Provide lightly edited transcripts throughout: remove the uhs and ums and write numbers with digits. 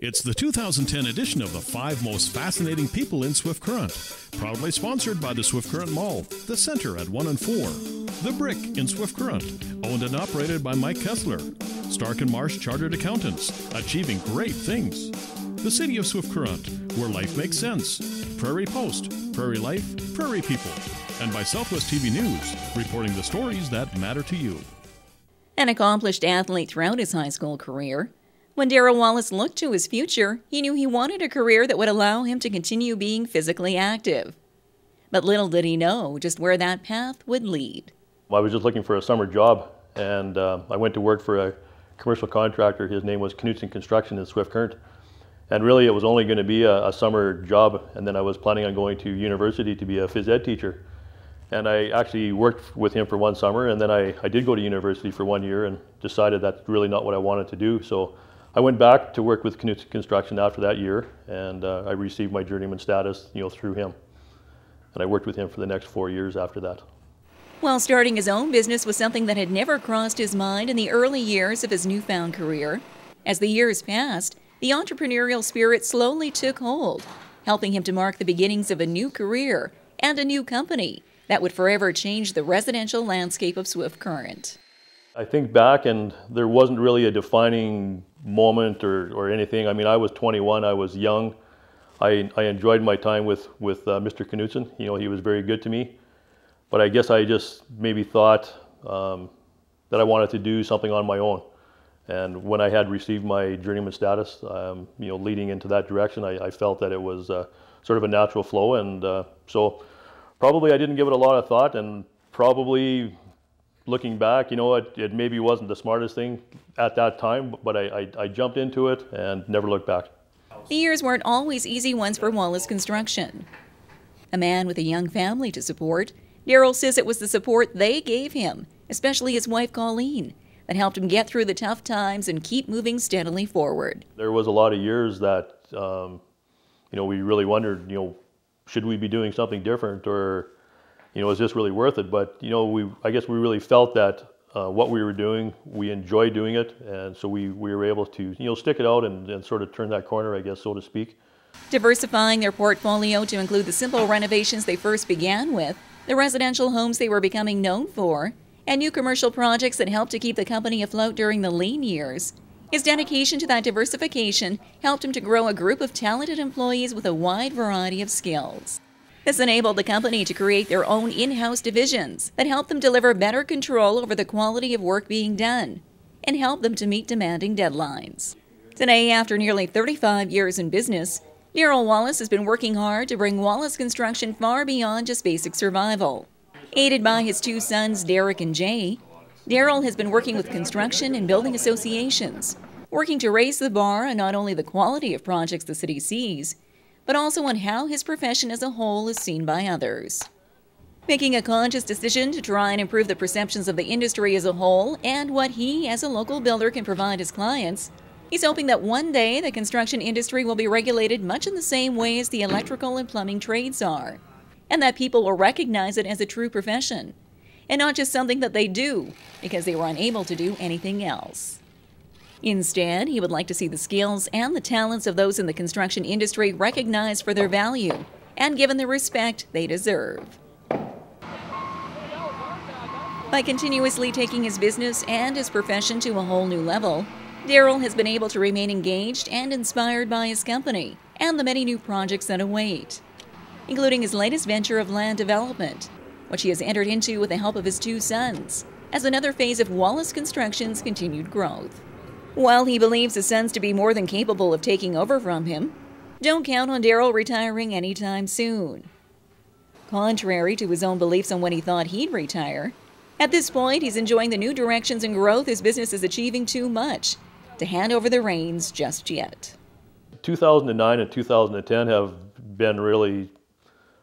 It's the 2010 edition of the 5 Most Fascinating People in Swift Current, proudly sponsored by the Swift Current Mall, the Center at 1 and 4, The Brick in Swift Current, owned and operated by Mike Kessler, Stark and Marsh Chartered Accountants, achieving great things, the City of Swift Current, where life makes sense, Prairie Post, Prairie Life, Prairie People, and by Southwest TV News, reporting the stories that matter to you. An accomplished athlete throughout his high school career, when Darrell Wallace looked to his future, he knew he wanted a career that would allow him to continue being physically active. But little did he know just where that path would lead. I was just looking for a summer job, and I went to work for a commercial contractor. His name was Knutson Construction in Swift Current. And really it was only going to be a summer job, and then I was planning on going to university to be a phys ed teacher. And I actually worked with him for one summer, and then I did go to university for 1 year and decided that's really not what I wanted to do. So I went back to work with Knutson Construction after that year, and I received my journeyman status, through him. And I worked with him for the next 4 years after that. While starting his own business was something that had never crossed his mind in the early years of his newfound career, as the years passed, the entrepreneurial spirit slowly took hold, helping him to mark the beginnings of a new career and a new company that would forever change the residential landscape of Swift Current. I think back, and there wasn't really a defining moment or anything. I mean, I was 21, I was young. I enjoyed my time with Mr. Knutson. He was very good to me. But I guess I just maybe thought that I wanted to do something on my own. And when I had received my journeyman status, leading into that direction, I felt that it was sort of a natural flow. And so probably I didn't give it a lot of thought, and probably looking back, it maybe wasn't the smartest thing at that time, but I jumped into it and never looked back. The years weren't always easy ones for Wallace Construction. A man with a young family to support, Darrell says it was the support they gave him, especially his wife Colleen, that helped him get through the tough times and keep moving steadily forward. There was a lot of years that, we really wondered, should we be doing something different, or, is this really worth it? But, I guess we really felt that what we were doing, we enjoyed doing it, and so we were able to, stick it out and sort of turn that corner, I guess, so to speak. Diversifying their portfolio to include the simple renovations they first began with, the residential homes they were becoming known for, and new commercial projects that helped to keep the company afloat during the lean years. His dedication to that diversification helped him to grow a group of talented employees with a wide variety of skills. This enabled the company to create their own in-house divisions that helped them deliver better control over the quality of work being done and help them to meet demanding deadlines. Today, after nearly 35 years in business, Darrell Wallace has been working hard to bring Wallace Construction far beyond just basic survival. Aided by his 2 sons, Derek and Jay, Darrell has been working with construction and building associations, working to raise the bar on not only the quality of projects the city sees, but also on how his profession as a whole is seen by others. Making a conscious decision to try and improve the perceptions of the industry as a whole and what he, as a local builder, can provide his clients, he's hoping that one day the construction industry will be regulated much in the same way as the electrical and plumbing trades are, and that people will recognize it as a true profession, and not just something that they do because they were unable to do anything else. Instead, he would like to see the skills and the talents of those in the construction industry recognized for their value and given the respect they deserve. By continuously taking his business and his profession to a whole new level, Darrell has been able to remain engaged and inspired by his company and the many new projects that await, including his latest venture of land development, which he has entered into with the help of his 2 sons, as another phase of Wallace Construction's continued growth. While he believes his sons to be more than capable of taking over from him, don't count on Darrell retiring anytime soon. Contrary to his own beliefs on when he thought he'd retire, at this point he's enjoying the new directions and growth his business is achieving too much to hand over the reins just yet. 2009 and 2010 have been really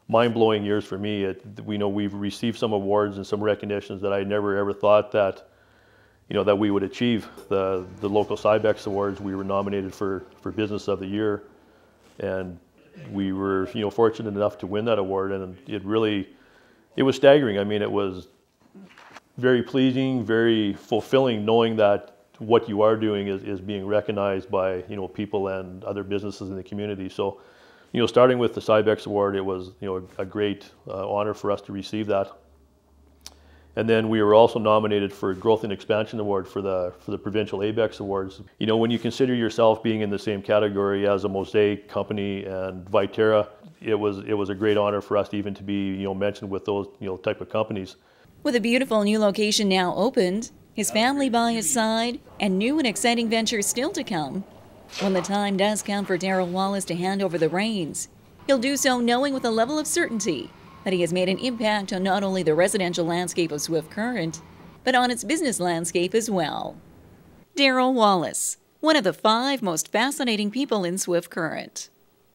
mind-blowing years for me. We've received some awards and some recognitions that I never ever thought that that we would achieve. The local Cybex Awards, we were nominated for Business of the Year, and we were fortunate enough to win that award, and it was staggering. I mean, it was very pleasing, very fulfilling, knowing that what you are doing is being recognized by, you know, people and other businesses in the community. So, you know, starting with the Cybex Award, it was, you know, a great honor for us to receive that. And then we were also nominated for Growth and Expansion Award for the Provincial ABEX Awards. You know, when you consider yourself being in the same category as a Mosaic company and Viterra, it was a great honor for us to even to be, you know, mentioned with those, you know, type of companies. With a beautiful new location now opened, his family by his side, and new and exciting ventures still to come, when the time does come for Darrell Wallace to hand over the reins, he'll do so knowing with a level of certainty that he has made an impact on not only the residential landscape of Swift Current, but on its business landscape as well. Darrell Wallace, one of the 5 most fascinating people in Swift Current.